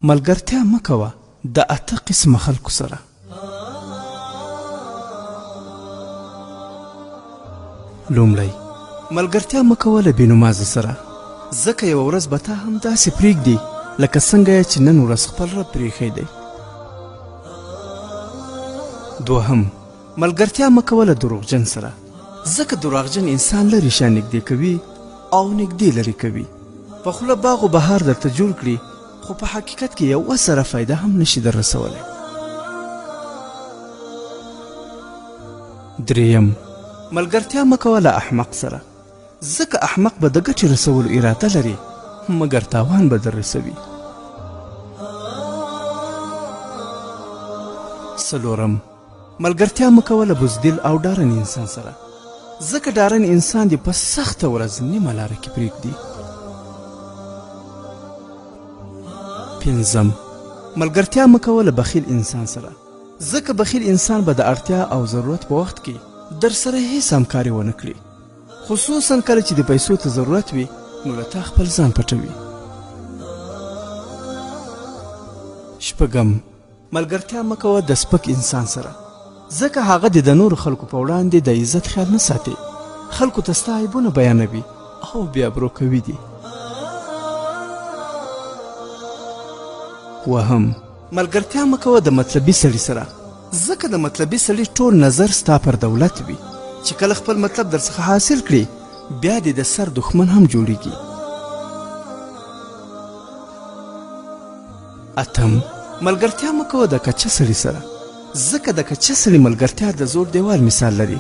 ملګرتیا مه کوه د اته قسمه خلکو سره. لومړی، ملګرتیا مه کوه له بېنمازه سره، ځکه یوه ورځ به تا هم داسې پرېږدي لکه څنګه یې چې نن ورځ خپل رب پرېښی دی. دوهم، ملګرتیا مه کوه له دروغجن سره، ځکه دروغجن انسان لرې شا نږدې کوي او نږدې لرې کوي. په خوله باغ و بهار درته جوړ کړي، خو په حقیقت کې یوه سره فایده هم نشي در رسولی. دریم، ملګرتیا مه کوه له احمق سره، ځکه احمق به د ګټې رسولو اراده لري مګر تاوان به در رسوي. څلورم، ملګرتیا مه کوه له بزدل او ډارن انسان سره، ځکه ډارن انسان دې په سخته ورځ نیمه لاره کې پرېږدي. پنځم، ملګرتیا مه کوه له بخیل انسان سره، ځکه بخیل انسان به د اړتیا او ضرورت په وخت کې در سره هیڅ همکاري ونه کړي، خصوصا کله چې د پیسو ته ضرورت وي نو له تا خپل ځان پټوي. شپږم، ملګرتیا مه کوه د سپک انسان سره، ځکه هغه د نورو خلکو په وړاندې د عزت خیال نه ساتي، خلکو ته ستا عیبونه بیانوي او بیا برو کوي دي. اووهم، ملګرتیا مه کوه د مطلبي سړي سره، ځکه د مطلبي سړي ټول نظر ستا پر دولت وي، چې کله خپل مطلب در څخه حاصل کړي بیا دې د سر دښمن هم جوړیږي. اتم، ملګرتیا مه کوه د کچه سړي سره، ځکه د کچه سړي ملګرتیا د زوړ دیوال مثال لري،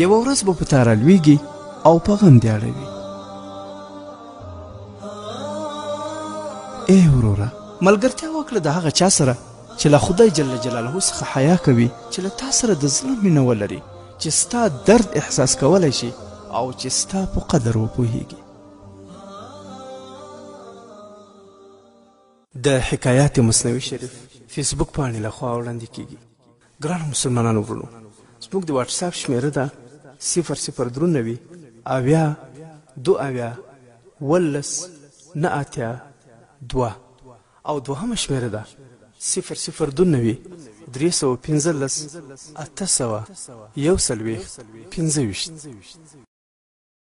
یوه ورځ به په تا رالویږي او په غم دې اړوي. ای وروره، ملګرتیا وکړه د هغه چا سره چې له خدای جل جلاله څخه حیا کوي، چې له تا سره د زړه مینه ولري، چې ستا درد احساس کولی شي او چې ستا په قدر وپوهیږي. د حکایات مصنوي شریف فیسبوک پاڼې لخوا وړاندې کیږي. ګرانو مسلمانانو ورونو، زموږ د واټساپ شمیره ده 0093 اویا 2 او دوهمه شمیره ده 0029 315 800 140 25.